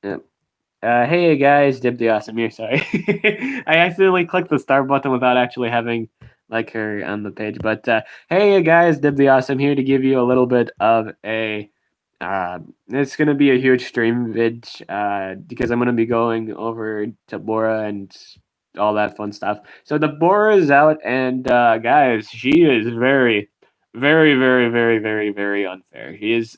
Yep. Hey guys, Dib the Awesome here. Sorry, I accidentally clicked the start button without actually having like her on the page. But hey guys, Dib the Awesome here to give you a little bit of a. It's gonna be a huge stream vid because I'm gonna be going over Tabora and all that fun stuff. So Tabora is out, and guys, she is very, very, very, very, very, very unfair. She's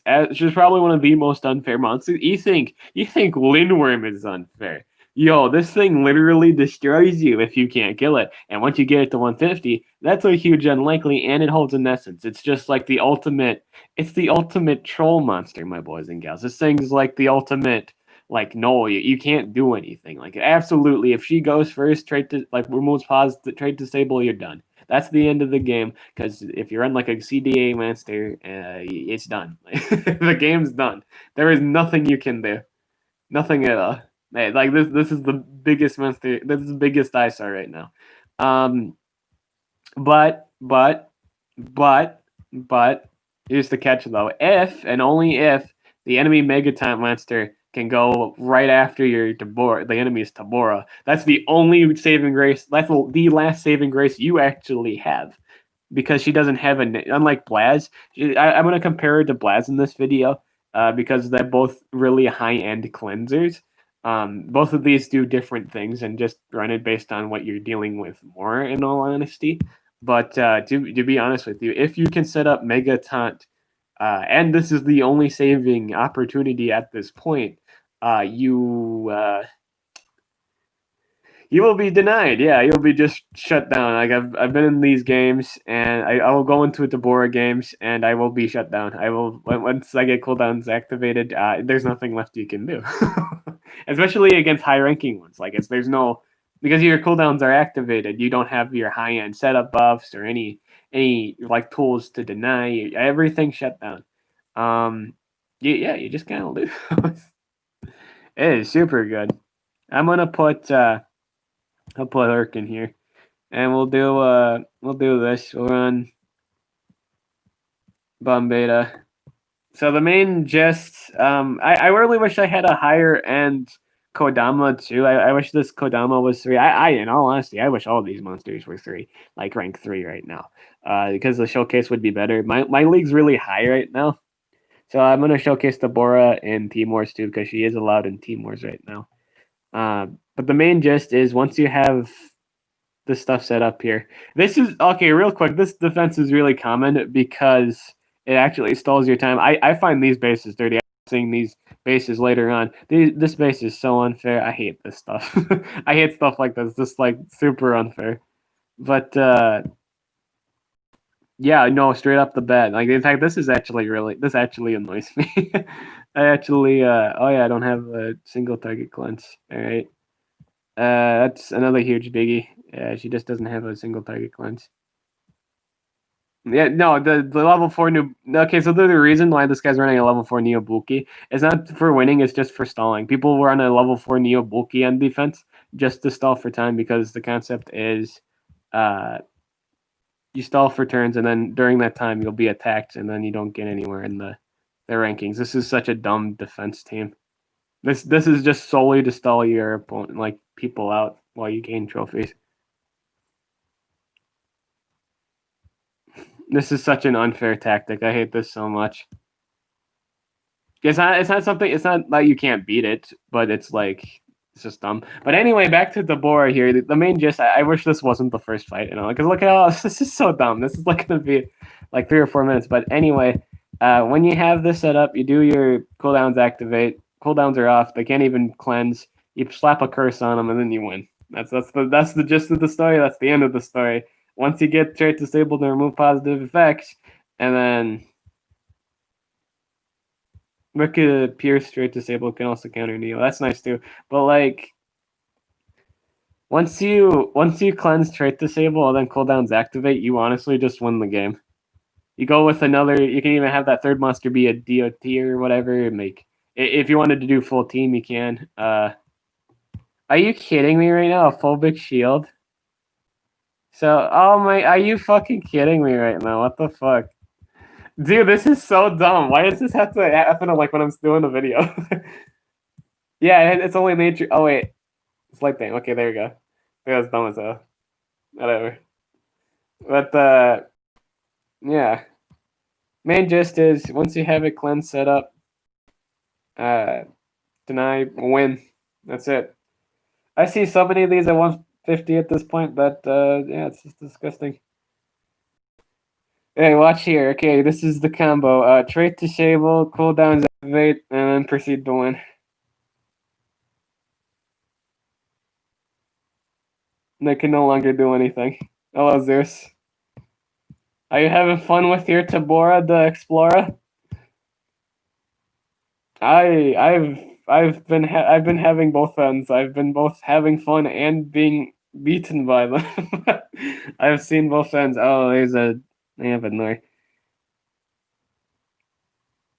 probably one of the most unfair monsters. You think Lindworm is unfair? Yo, this thing literally destroys you if you can't kill it. And once you get it to 150, that's a huge unlikely, and it holds an essence. It's just like the ultimate. It's the ultimate troll monster, my boys and gals. This thing's like the ultimate. Like no, you can't do anything. Like absolutely, if she goes first, trade to like removes pause, trade disable, you're done. That's the end of the game. Because if you're on like a CDA monster, it's done. The game's done. There is nothing you can do. Nothing at all. Hey, like this is the biggest monster. This is the biggest I saw right now. Um, but here's the catch though. If and only if the enemy Megaton monster can go right after your Tabora, the enemy's Tabora. That's the only saving grace. That's the last saving grace you actually have because she doesn't have unlike Blaz. I'm going to compare her to Blaz in this video because they're both really high end cleansers. Both of these do different things and just run it based on what you're dealing with more. In all honesty, but to be honest with you, if you can set up Mega Taunt, and this is the only saving opportunity at this point, you will be denied. Yeah, you'll be just shut down. Like I've been in these games, and I will go into Tabora games, and I will be shut down. I will once I get cooldowns activated. There's nothing left you can do, especially against high ranking ones. Like there's no because your cooldowns are activated. You don't have your high end setup buffs or any like tools to deny. Everything shut down. You just kind of lose. It is super good. I'm gonna put. I'll put Herc in here, and we'll do this. We'll run bomb beta. So the main gist, I really wish I had a higher end Kodama too. I wish this Kodama was 3. In all honesty, I wish all these monsters were 3, like rank 3 right now, because the showcase would be better. My league's really high right now, so I'm gonna showcase Tabora in Team Wars too because she is allowed in Team Wars right now. But the main gist is once you have this stuff set up here. This is okay, real quick. This defense is really common because it actually stalls your time. I find these bases dirty. I'm seeing these bases later on. This base is so unfair. I hate this stuff. I hate stuff like this. Just like super unfair. But yeah, no, straight up the bat. Like in fact, this actually annoys me. I actually oh yeah, I don't have a single target cleanse. All right. That's another huge biggie. She just doesn't have a single target cleanse. Yeah, no, the level 4 new. Okay, so the reason why this guy's running a level 4 Neo Bulky is not for winning, it's just for stalling. People were on a level 4 Neo Bulky on defense just to stall for time because the concept is you stall for turns and then during that time you'll be attacked and then you don't get anywhere in the rankings. This is such a dumb defense team. This is just solely to stall your opponent, like people out while you gain trophies. This is such an unfair tactic. I hate this so much. It's not something. It's not like you can't beat it, but it's like it's just dumb. But anyway, back to Tabora here. The main gist. I wish this wasn't the first fight. Because look at all this is so dumb. This is like gonna be like 3 or 4 minutes. But anyway, when you have this set up, you do your cooldowns activate. Cooldowns are off. They can't even cleanse. You slap a curse on them, and then you win. That's the gist of the story. That's the end of the story. Once you get trait disabled and remove positive effects, and then Wicked Pierce trait disabled can also counter Neo. That's nice too. But like once you cleanse trait disable and then cooldowns activate, you honestly just win the game. You go with another. You can even have that third monster be a DOT or whatever. If you wanted to do full team, you can. Are you kidding me right now? A phobic shield. So, oh my, are you fucking kidding me right now? What the fuck? Dude, this is so dumb. Why does this have to happen like when I'm doing a video? Yeah, it's only nature. Oh wait, it's light thing. Okay, there we go. Yeah, that's dumb as hell. Whatever. But yeah. Main gist is once you have a cleanse set up, deny win. That's it. I see so many of these at 150 at this point that yeah, it's just disgusting. Hey, watch here. Okay, this is the combo. Trait disable, cooldowns activate, and then proceed to win. They can no longer do anything. Hello, Zeus. Are you having fun with your Tabora the Explorer? I've been having both ends. I've been both having fun and being beaten by them. I've seen both ends. Oh, they have a Nor.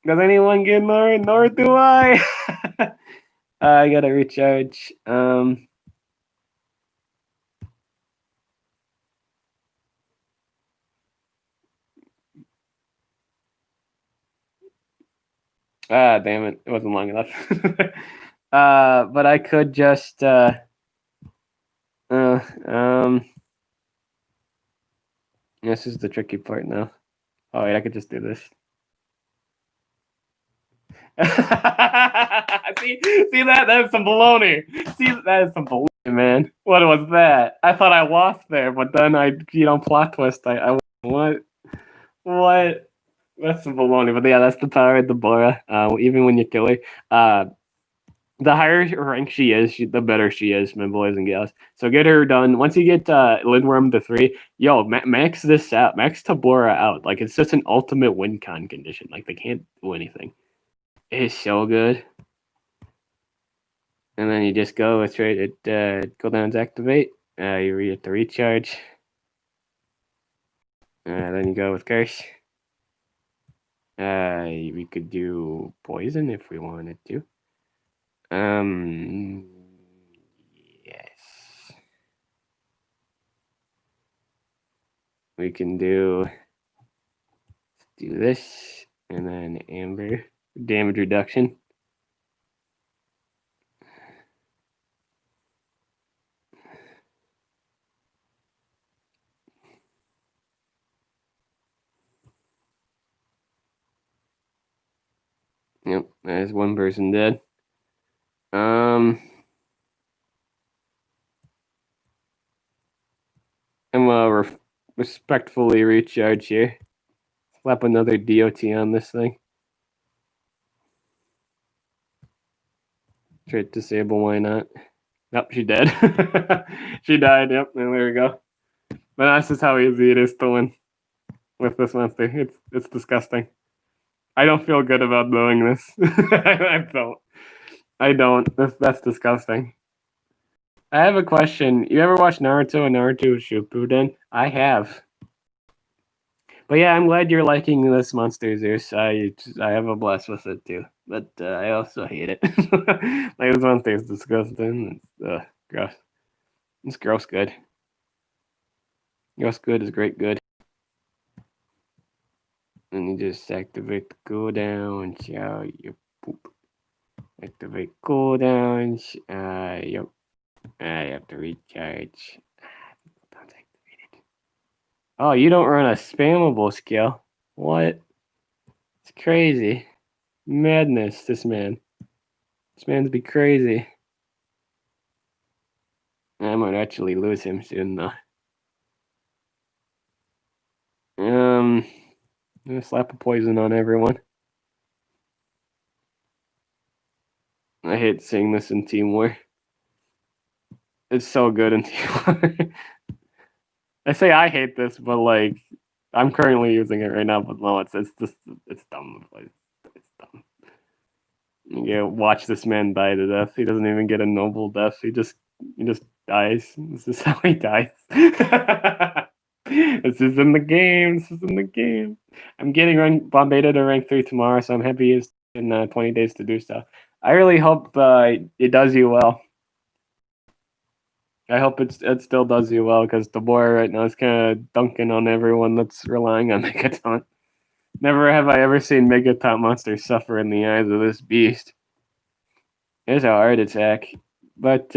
Does anyone get Nor? Nor do I. I gotta recharge. Damn it! It wasn't long enough. But I could just this is the tricky part now. Oh wait, I could just do this. see that's some baloney. See, that is some baloney, man. What was that? I thought I lost there, but then plot twist. I what? That's some baloney. But yeah, that's the power of Deborah. Even when you kill her, the higher rank she is, the better she is, my boys and gals. So get her done. Once you get Lindworm to 3, max this out. Max Tabora out. Like, it's just an ultimate win con condition. Like, they can't do anything. It is so good. And then you just go with cooldowns activate. You get to recharge. Then you go with curse. We could do poison if we wanted to. Yes. We can do this, and then amber damage reduction. Yep, there's one person dead. I'm gonna respectfully recharge here. Slap another DOT on this thing. Trait disable, why not? Nope, she dead. She died, yep, and there we go. But that's just how easy it is to win with this monster. It's disgusting. I don't feel good about doing this. I don't. That's disgusting. I have a question. You ever watch Naruto and Naruto Shippuden? I have. But yeah, I'm glad you're liking this Monster Zeus. I have a blast with it too. But I also hate it. Like, this monster is disgusting. It's gross. It's gross good. Gross good is great good. And you just activate the cooldown. Show you poop. Activate cooldowns. Yep. I have to recharge. Activated. Oh, you don't run a spammable skill. What? It's crazy. Madness, this man. This man's be crazy. I might actually lose him soon, though. I'm gonna slap a poison on everyone. I hate seeing this in Team War. It's so good in Team War. I say I hate this, but like, I'm currently using it right now. But no, it's just it's dumb. It's dumb. You watch this man die to death. He doesn't even get a noble death. He just dies. This is how he dies. This is in the game. This is in the game. I'm getting bombarded to rank 3 tomorrow, so I'm happy it's in 20 days to do so. I really hope it does you well. I hope it still does you well, because Tabora right now is kind of dunking on everyone that's relying on Megaton. Never have I ever seen Megaton monsters suffer in the eyes of this beast. It's a hard attack. But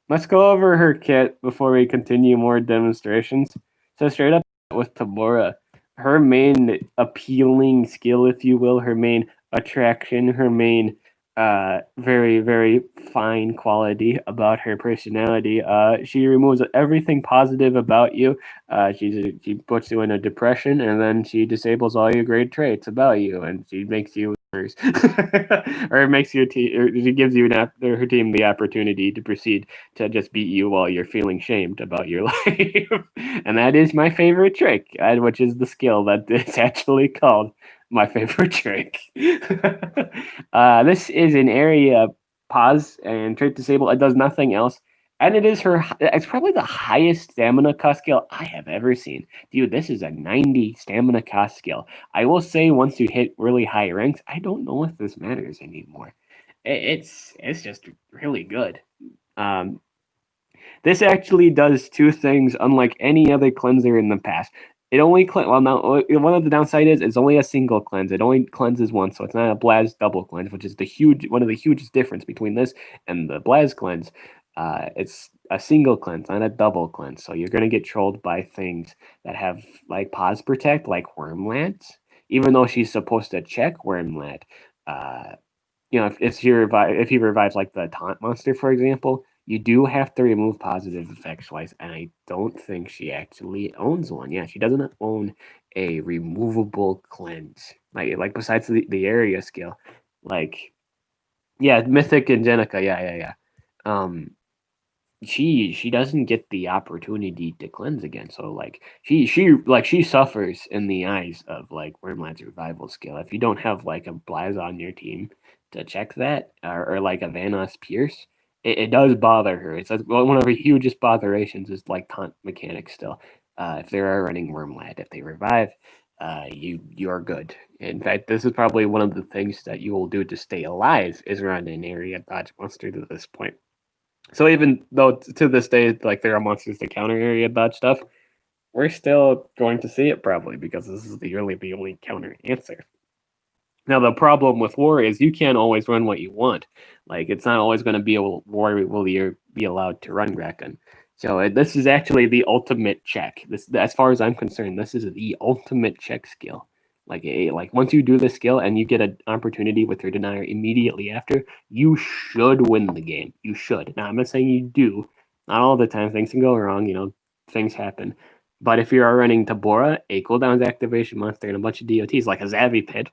let's go over her kit before we continue more demonstrations. So straight up with Tabora, her main appealing skill, if you will, her main attraction, her main very, very fine quality about her personality. She removes everything positive about you. She puts you in a depression, and then she disables all your great traits about you, and she makes you or it makes your team, or it gives you her team the opportunity to proceed to just beat you while you're feeling shamed about your life. And that is my favorite trick, which is the skill that is actually called my favorite trick. This is an area pause and trait disable. It does nothing else. And it is her. It's probably the highest stamina cost skill I have ever seen. Dude, this is a 90 stamina cost skill. I will say once you hit really high ranks, I don't know if this matters anymore. It's just really good. Um, this actually does two things unlike any other cleanser in the past. It only well now one of the downside is it's only a single cleanse. It only cleanses once, so it's not a Blaz double cleanse, which is the huge one of the hugest difference between this and the Blaz cleanse. It's a single cleanse, not a double cleanse. So you're gonna get trolled by things that have like pause protect, like Wormlance. Even though she's supposed to check Wormlat, uh, if he revives like the taunt monster, for example, you do have to remove positive effects twice, and I don't think she actually owns one. Yeah, she doesn't own a removable cleanse. Like besides the area skill, like yeah, Mythic and Jenica, yeah. She doesn't get the opportunity to cleanse again. So like she suffers in the eyes of like Wormlad's revival skill. If you don't have like a Blaz on your team to check that, or like a Vanoss Pierce, it does bother her. It's one of her hugest botherations is like taunt mechanics still. If they are running Wormlad, if they revive, you're good. In fact, this is probably one of the things that you will do to stay alive is run an area dodge monster to this point. So even though to this day, like there are monsters that counter area dodge stuff, we're still going to see it probably because this is really the only counter answer. Now the problem with war is you can't always run what you want. Like it's not always going to be a war will you be allowed to run Kraken. So this is actually the ultimate check. This, as far as I'm concerned, this is the ultimate check skill. Like once you do this skill and you get an opportunity with your denier immediately after, you should win the game. You should. Now I'm not saying you do. Not all the time. Things can go wrong. Things happen. But if you are running Tabora, a cooldowns activation monster, and a bunch of DOTs like a Zavi Pit,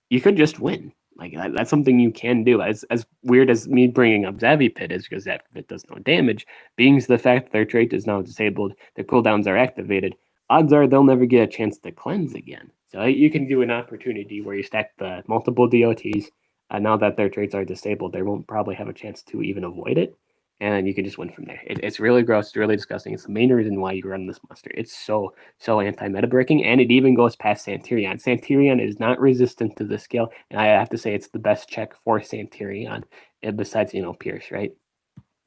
you could just win. Like that's something you can do. As weird as me bringing up Zavi Pit is because that Pit does no damage, being the fact that their trait is now disabled, their cooldowns are activated, odds are they'll never get a chance to cleanse again. So you can do an opportunity where you stack the multiple DOTs. Now that their traits are disabled, they won't probably have a chance to even avoid it, and you can just win from there. It's really gross. It's really disgusting. It's the main reason why you run this monster. It's so anti-meta breaking, and it even goes past Santerion. Santerion is not resistant to the skill, and I have to say it's the best check for Santerion, besides Pierce, right?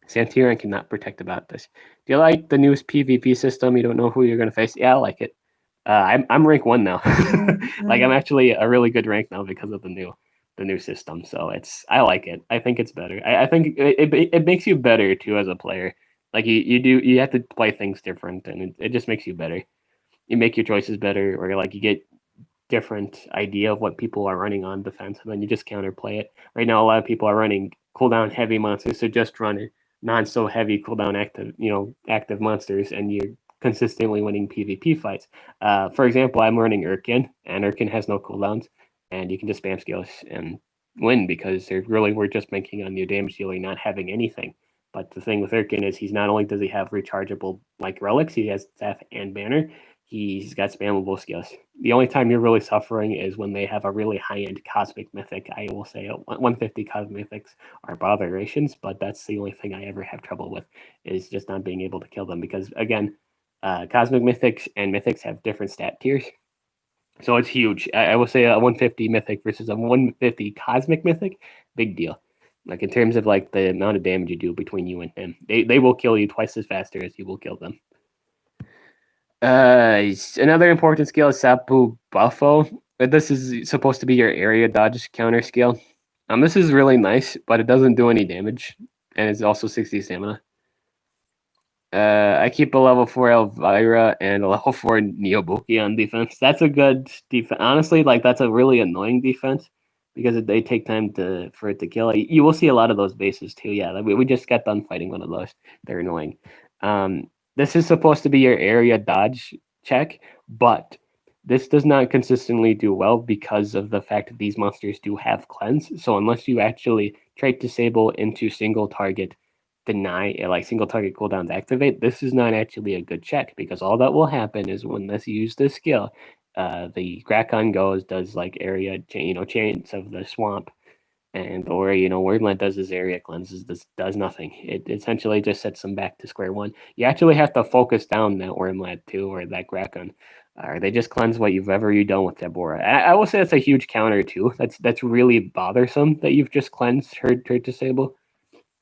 Santerion cannot protect about this. Do you like the newest PvP system? You don't know who you're going to face. Yeah, I like it. I'm rank 1 now. Like I'm actually a really good rank now because of the new system. So I like it. I think it's better. I think it makes you better too as a player. Like you have to play things different, and it just makes you better. You make your choices better, or like you get different idea of what people are running on defense, and then you just counterplay it. Right now, a lot of people are running cooldown heavy monsters, so just run non so heavy cooldown active monsters, and you're consistently winning PvP fights. For example, I'm running Urkin, and Urkin has no cooldowns, and you can just spam skills and win because we're just banking on your damage dealer not having anything. But the thing with Urkin is he's not only does he have rechargeable like relics, he has staff and banner. He's got spammable skills. The only time you're really suffering is when they have a really high-end cosmic mythic. I will say 150 cosmic mythics are botherations, but that's the only thing I ever have trouble with is just not being able to kill them because again, cosmic mythics and mythics have different stat tiers. So it's huge. I will say a 150 mythic versus a 150 cosmic mythic, big deal. Like in terms of like the amount of damage you do between you and him, they will kill you twice as faster as you will kill them. Another important skill is Sapu Buffo. This is supposed to be your area dodge counter skill. This is really nice, but it doesn't do any damage, and it's also 60 stamina. I keep a level 4 Elvira and a level 4 Neobuki on defense. That's a good defense. Honestly, like that's a really annoying defense because they take time for it to kill. You will see a lot of those bases too. Yeah, we just got done fighting one of those. They're annoying. Um, this is supposed to be your area dodge check, but this does not consistently do well because of the fact that these monsters do have cleanse. So unless you actually trait disable into single target deny like single target cooldowns activate, this is not actually a good check because all that will happen is when this use this skill, the Grakon goes does like area chains of the swamp, and or Wordland does his area cleanses. This does nothing. It essentially just sets them back to square one. You actually have to focus down that Wordland too or that Grakon. Or they just cleanse what you've ever you done with Tabora. I will say that's a huge counter too. That's really bothersome that you've just cleansed her disable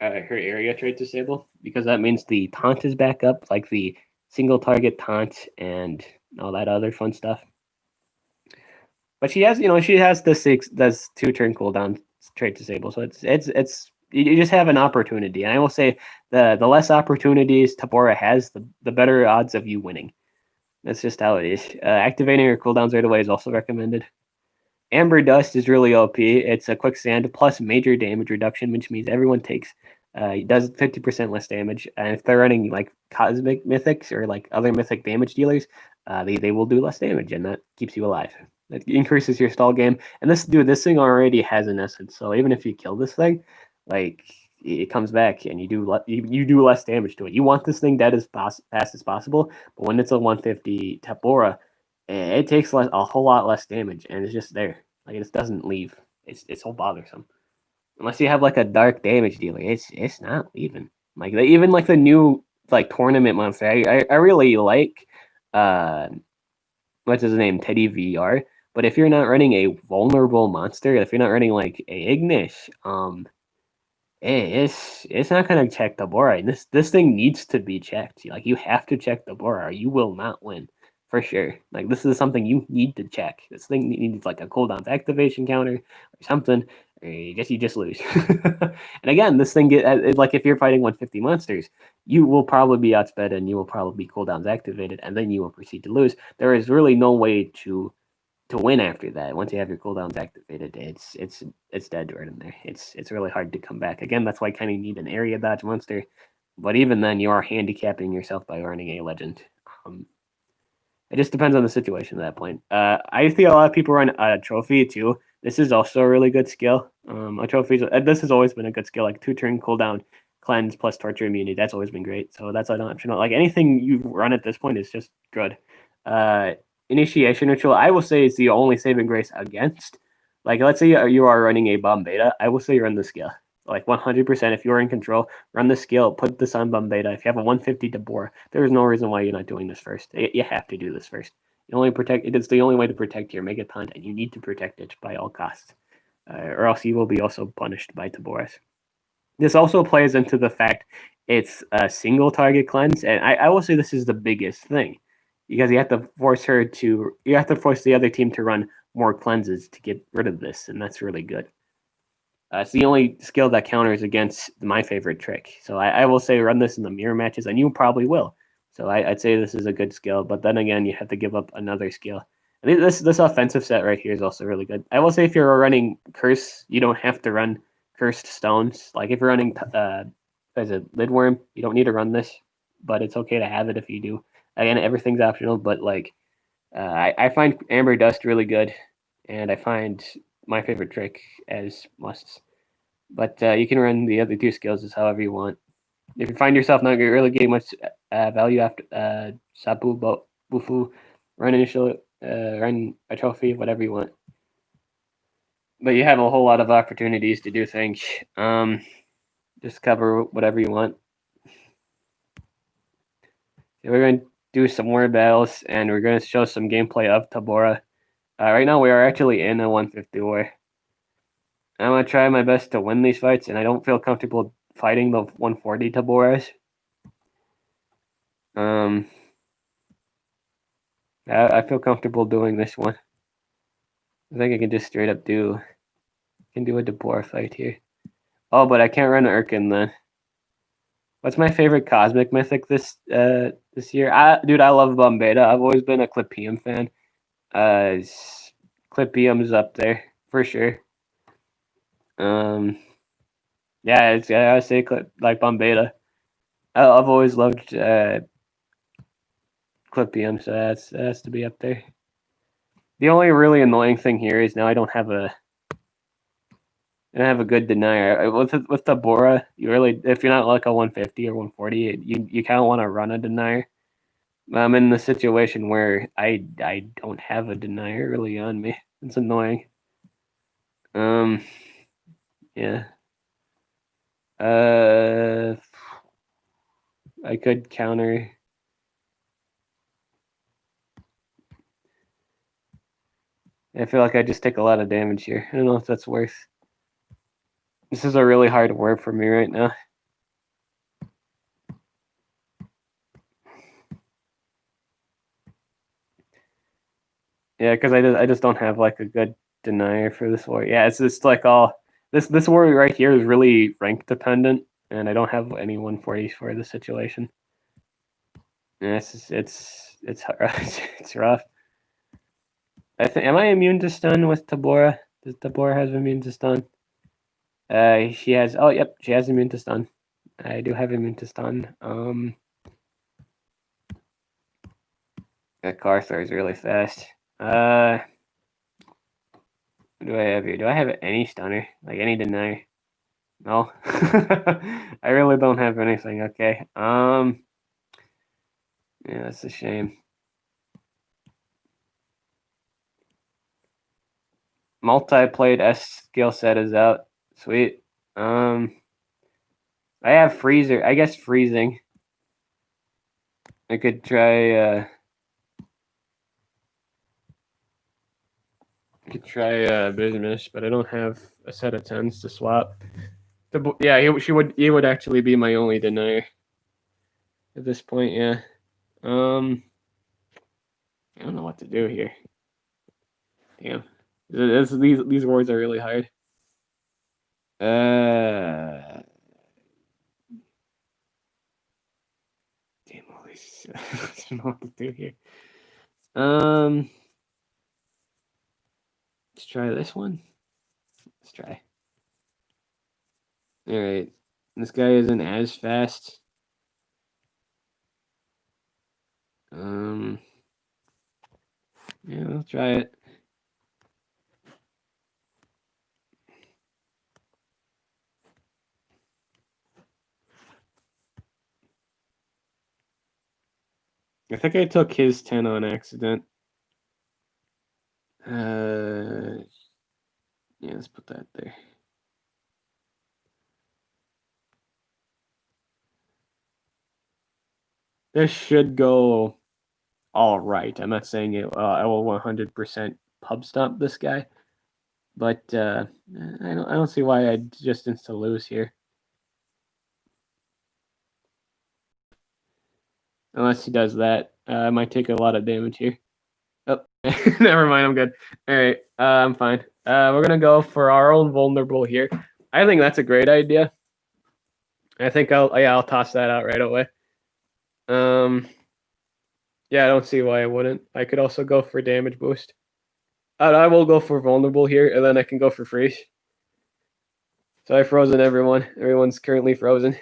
her area trait disable because that means the taunt is back up, like the single target taunt and all that other fun stuff. But she has the six, does 2 turn cooldown trait disable, so it's you just have an opportunity. And I will say the less opportunities Tabora has, the better odds of you winning. That's just how it is. Activating her cooldowns right away is also recommended. Amber Dust is really OP. It's a quicksand plus major damage reduction, which means everyone takes it does 50% less damage. And if they're running like cosmic mythics or like other mythic damage dealers, they will do less damage, and that keeps you alive. It increases your stall game. And this thing already has an essence, so even if you kill this thing, like it comes back and you do less damage to it. You want this thing dead as fast as possible, but when it's a 150 Tabora, it takes a whole lot less damage, and it's just there. Like it just doesn't leave. It's so bothersome. Unless you have like a dark damage dealer, it's not leaving. Like even like the new like tournament monster, I really like what's his name, Teddy VR. But if you're not running a vulnerable monster, if you're not running like a Ignis, it's not gonna check the Bora. This thing needs to be checked. Like you have to check the Bora, or you will not win for sure. Like this is something you need to check. This thing needs like a cooldowns activation counter or something. Or you just lose. And again, this thing like if you're fighting 150 monsters, you will probably be outsped and you will probably be cooldowns activated, and then you will proceed to lose. There is really no way to win after that. Once you have your cooldowns activated, it's dead right in there. It's really hard to come back. Again, that's why I kind of need an area dodge monster. But even then, you are handicapping yourself by running a legend. Um, it just depends on the situation at that point. I see a lot of people run a trophy too. This is also a really good skill. A trophy. This has always been a good skill, like 2 turn cooldown, cleanse plus torture immunity. That's always been great. So that's an optional. Like anything you run at this point is just good. Uh, Initiation ritual, I will say, is the only saving grace against. Like, let's say you are running a bomb beta. I will say run the skill. Like 100%, if you're in control, run the skill, put this on bomb beta. If you have a 150 Tabora, there is no reason why you're not doing this first. You have to do this first. You only protect it is the only way to protect your mega taunt, and you need to protect it by all costs, or else you will be also punished by Taboras. This also plays into the fact it's a single target cleanse, and I will say this is the biggest thing because you have to force the other team to run more cleanses to get rid of this, and that's really good. It's the only skill that counters against my favorite trick. So I will say run this in the mirror matches, and you probably will. So I'd say this is a good skill, but then again, you have to give up another skill. And this offensive set right here is also really good. I will say if you're running curse, you don't have to run cursed stones. Like if you're running as a lidworm, you don't need to run this, but it's okay to have it if you do. Again, everything's optional, but like I find Amber Dust really good, and I find my favorite trick as musts. But you can run the other 2 skills as however you want. If you find yourself not really getting much value after Sapu, Bufu, run initial, run a trophy, whatever you want. But you have a whole lot of opportunities to do things. Just cover whatever you want. So we're going to do some more battles, and we're going to show some gameplay of Tabora. Right now, we are actually in a 150 war. I'm going to try my best to win these fights, and I don't feel comfortable fighting the 140 Taboras. I feel comfortable doing this one. I think I can just straight up do Can do a Tabora fight here. Oh, but I can't run Urkin then. What's my favorite Cosmic Mythic this year? Dude, I love Bombeta. I've always been a Clipium fan. Clipium's up there for sure. Yeah, I say like Bombeta. I've always loved Clipium, so that has to be up there. The only really annoying thing here is now I don't have a good denier. With Tabora, you really, if you're not like a 150 or 140, you kind of want to run a denier. I'm in the situation where I don't have a denier really on me. It's annoying. Yeah. I could counter. I feel like I just take a lot of damage here. I don't know if that's worth. This is a really hard word for me right now. Yeah, because I just don't have like a good denier for this war. Yeah, it's just like all this war right here is really rank dependent, and I don't have any 140s for the situation. Yeah, it's rough. Am I immune to stun with Tabora? Does Tabora have immune to stun? She has. Oh, yep, she has immune to stun. I do have immune to stun. That Carthor is really fast. What do I have here? Do I have any stunner? Like any deny? No. I really don't have anything. Okay. Yeah, that's a shame. Multi-played S skill set is out. Sweet. I have freezer. I guess freezing. I could try business, but I don't have a set of 10s to swap. Yeah, he would actually be my only denier at this point. Yeah. I don't know what to do here. Damn, these words are really hard. Damn, all these. I don't know what to do here. Let's try this one. Let's try. All right, this guy isn't as fast. Yeah, I'll try it. I think I took his 10 on accident. Yeah, let's put that there. This should go all right. I'm not saying it. I will 100% pub stomp this guy, but I don't see why I just insta lose here. Unless he does that, I might take a lot of damage here. Oh, never mind. I'm good. All right, I'm fine. We're gonna go for our own vulnerable here. I think that's a great idea. I think I'll toss that out right away. Yeah, I don't see why I wouldn't. I could also go for damage boost. I will go for vulnerable here, and then I can go for freeze. So I frozen everyone. Everyone's currently frozen.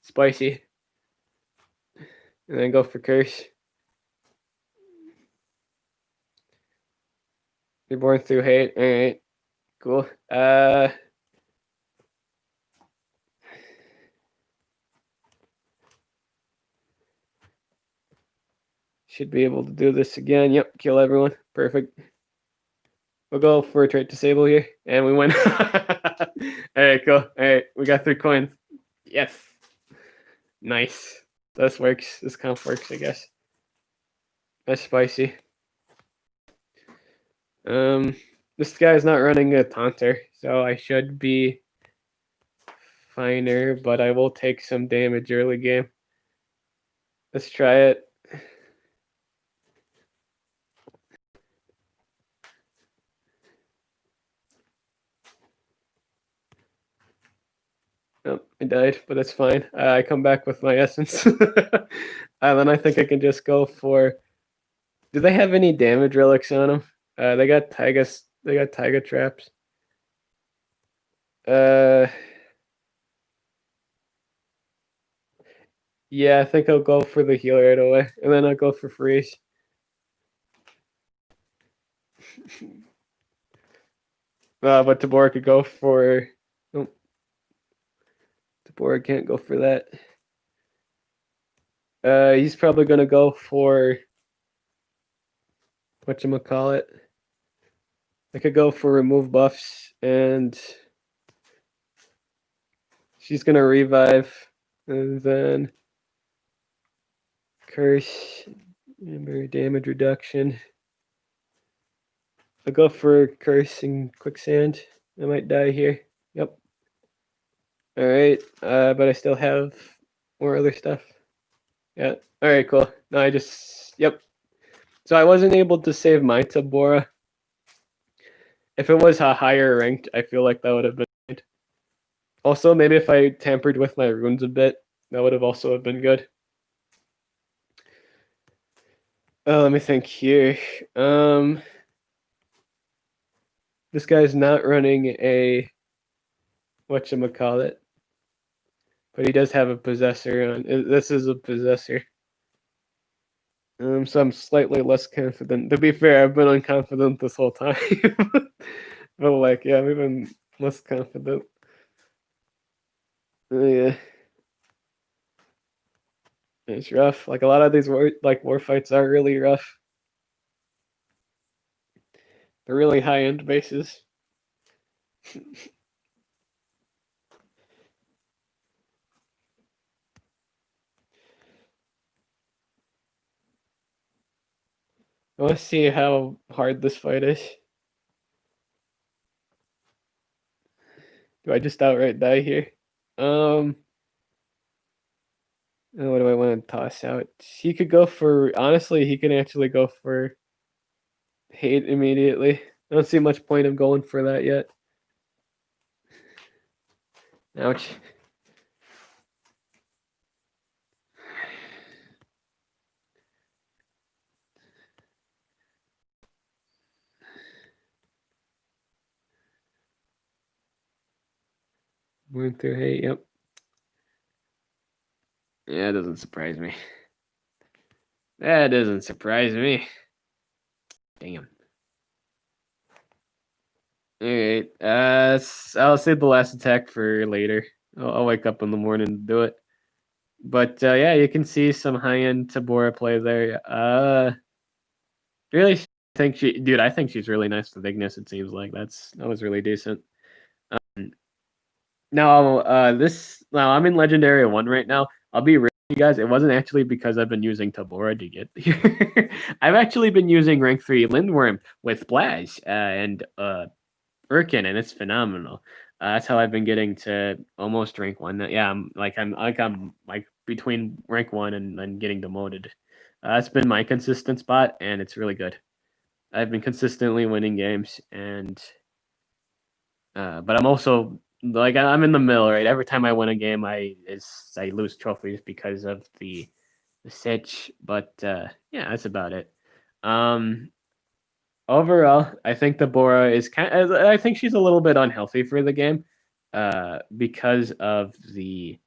Spicy. And then go for curse. Reborn through hate. Alright. Cool. Should be able to do this again. Yep, kill everyone. Perfect. We'll go for a trait disable here. And we win. Alright, cool. Alright, we got 3 coins. Yes. Nice. This works. This comp works, I guess. That's spicy. This guy's not running a taunter, so I should be finer, but I will take some damage early game. Let's try it. Oh, I died, but it's fine. I come back with my essence. Then I think I can just go for. Do they have any damage relics on them? They got Taiga. They got Taiga traps. Uh, yeah, I think I'll go for the heal right away, and then I'll go for freeze. But Tabora could go for. Oh, Tabora can't go for that. He's probably gonna go for whatchamacallit. I could go for remove buffs, and she's gonna revive, and then curse, remember damage reduction. I'll go for curse and quicksand. I might die here. Yep. All right, but I still have more other stuff. Yeah. All right, cool. No, I just yep. So I wasn't able to save my Tabora. If it was a higher ranked, I feel like that would have been good. Also, maybe if I tampered with my runes a bit, that would have also have been good. Let me think here. This guy's not running a whatchamacallit, but he does have a possessor on. This is a possessor. So I'm slightly less confident. To be fair, I've been unconfident this whole time. But like, yeah, we've been less confident. Yeah, it's rough. Like a lot of these war fights are really rough. They're really high end bases. I want to see how hard this fight is. Do I just outright die here? What do I want to toss out? He could go for. Honestly, he can actually go for hate immediately. I don't see much point of going for that yet. Ouch. Went through hate, yep. Yeah, it doesn't surprise me. That doesn't surprise me. Damn. Alright, I'll save the last attack for later. I'll wake up in the morning and do it. But yeah, you can see some high-end Tabora play there. Really think dude, I think she's really nice with Ignis, it seems like. That was really decent. Now, I'm in Legendary 1 right now. I'll be real with you guys. It wasn't actually because I've been using Tabora to get here. I've actually been using rank 3 Lindworm with Blaz and Urkin, and it's phenomenal. That's how I've been getting to almost rank 1. Yeah, I'm like between rank 1 and getting demoted. That's been my consistent spot, and it's really good. I've been consistently winning games, and but I'm also like I'm in the middle, right? Every time I win a game, I lose trophies because of the sitch. But yeah, that's about it. Overall, I think Deborah is I think she's a little bit unhealthy for the game, because of the.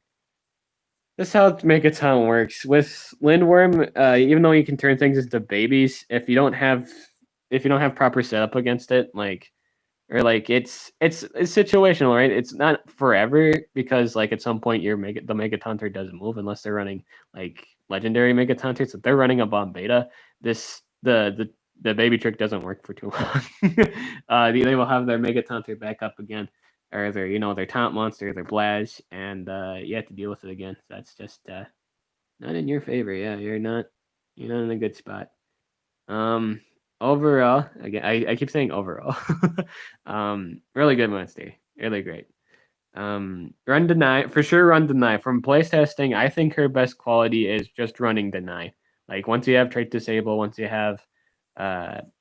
This is how Megaton works with Lindworm. Even though you can turn things into babies, if you don't have proper setup against it, like or like it's situational, right? It's not forever because like at some point the Megatonter does move unless they're running like legendary Megatonters. If they're running a bomb beta, the baby trick doesn't work for too long. They will have their Megatonter back up again, or their taunt monster, their Blaz, and you have to deal with it again. So that's just not in your favor. Yeah, you're not in a good spot. Overall, again, I keep saying overall. Really good monster. Really great. Run deny for sure. Run deny from place testing. I think her best quality is just running deny. Like once you have trait disable, once you have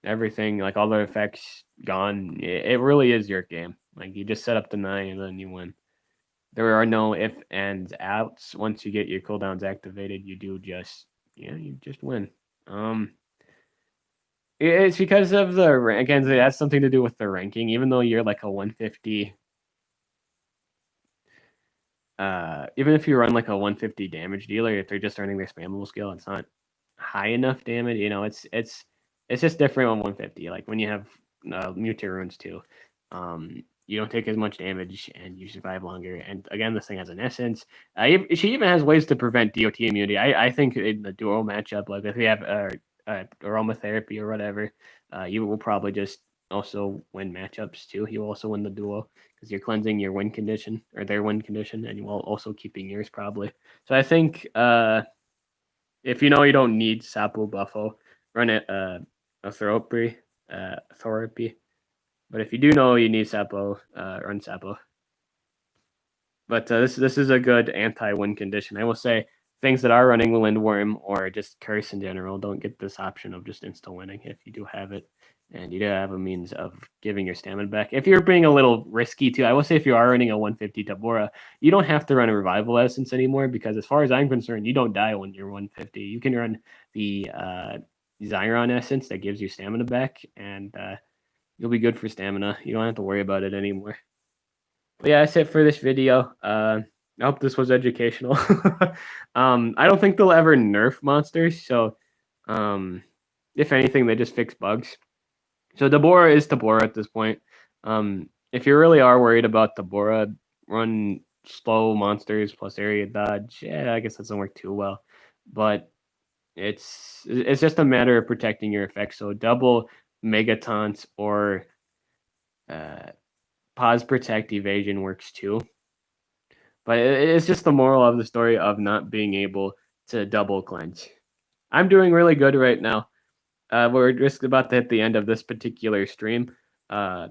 everything, like all the effects gone, it really is your game. Like you just set up deny and then you win. There are no if, ands, outs. Once you get your cooldowns activated, you do just, you just win. It's because of the again, it has something to do with the ranking. Even though you're like a 150, even if you run like a 150 damage dealer, if they're just earning their spammable skill, it's not high enough damage. It's just different on 150. Like when you have mutate runes too, you don't take as much damage and you survive longer. And again, this thing has an essence. She even has ways to prevent DOT immunity. I think in the duo matchup, like if we have aromatherapy or whatever, you will probably just also win matchups too. You will also win the duo because you're cleansing your win condition or their win condition, and while also keeping yours probably. So I think if you know you don't need Sapo Buffo, run it a therapy. But if you do know you need Sapo, run Sapo. But this is a good anti-win condition. I will say things that are running Lindworm or just Curse in general don't get this option of just insta winning if you do have it. And you do have a means of giving your stamina back. If you're being a little risky too, I will say if you are running a 150 Tabora, you don't have to run a Revival Essence anymore because as far as I'm concerned, you don't die when you're 150. You can run the Zyron Essence that gives you stamina back, and you'll be good for stamina. You don't have to worry about it anymore. But yeah, that's it for this video. I hope this was educational. I don't think they'll ever nerf monsters, so if anything, they just fix bugs. So Tabora is Tabora at this point. If you really are worried about Tabora, run slow monsters plus area dodge. Yeah, I guess that doesn't work too well, but it's just a matter of protecting your effects. So double Megatons or pause protect evasion works too. But it's just the moral of the story of not being able to double cleanse. I'm doing really good right now. We're just about to hit the end of this particular stream. I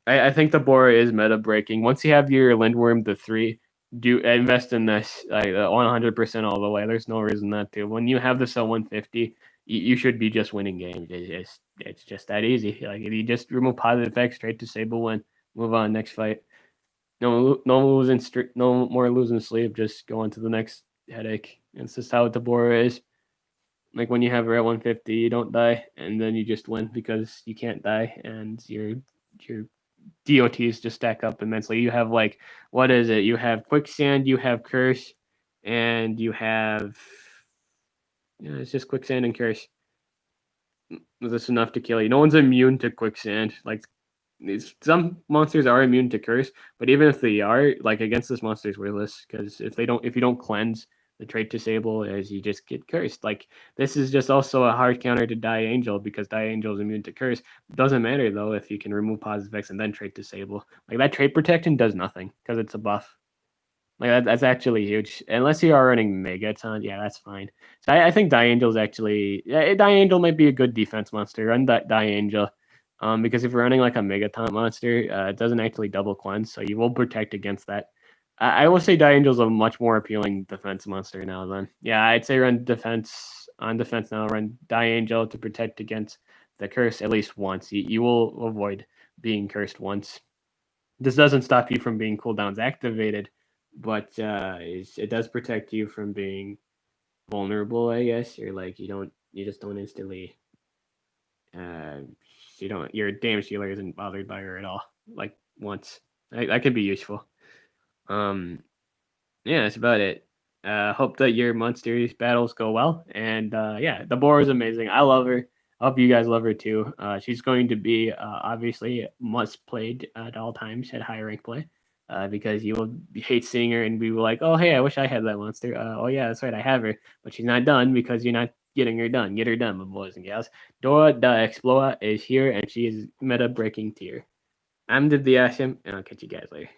think the Bora is meta breaking. Once you have your Lindworm, the 3, do invest in this 100% all the way. There's no reason not to. When you have this at 150, you should be just winning games. It's just that easy. Like if you just remove positive effects, straight to Sable win. Move on, next fight. No more losing sleep. Just go on to the next headache. It's just how Tabora is. Like when you have her at 150, you don't die, and then you just win because you can't die, and your DOTs just stack up immensely. You have like, what is it? You have Quicksand, you have Curse, and you have it's just Quicksand and Curse. That's enough to kill you. No one's immune to Quicksand. Like some monsters are immune to Curse, but even if they are, like against this monster is worthless because if you don't cleanse the trait disable, as you just get cursed. Like this is just also a hard counter to Die Angel because Die Angel is immune to curse. Doesn't matter though if you can remove positive effects and then trait disable. Like that trait protection does nothing because it's a buff. Like that's actually huge. Unless you are running Megaton, yeah, that's fine. So I think Die Angel is actually Die Angel might be a good defense monster. Run that Die Angel. Because if you're running like a Megaton monster, it doesn't actually double cleanse, so you will protect against that. I will say Die Angel's a much more appealing defense monster now. Then, yeah, I'd say run defense now. Run Die Angel to protect against the curse at least once. You will avoid being cursed once. This doesn't stop you from being cooldowns activated, but it does protect you from being vulnerable. I guess you're like you just don't instantly. Your damage dealer isn't bothered by her at all. Like once, that could be useful. Yeah, that's about it. Hope that your monsters battles go well. And yeah, the boar is amazing. I love her. I hope you guys love her too. She's going to be obviously must played at all times at high rank play. Because you will hate seeing her and be like, oh hey, I wish I had that monster. Oh yeah, that's right, I have her, but she's not done because you're not getting her done. Get her done, my boys and gals. Dora the Explorer is here and she is meta breaking tier. I'm the Ashim, and I'll catch you guys later.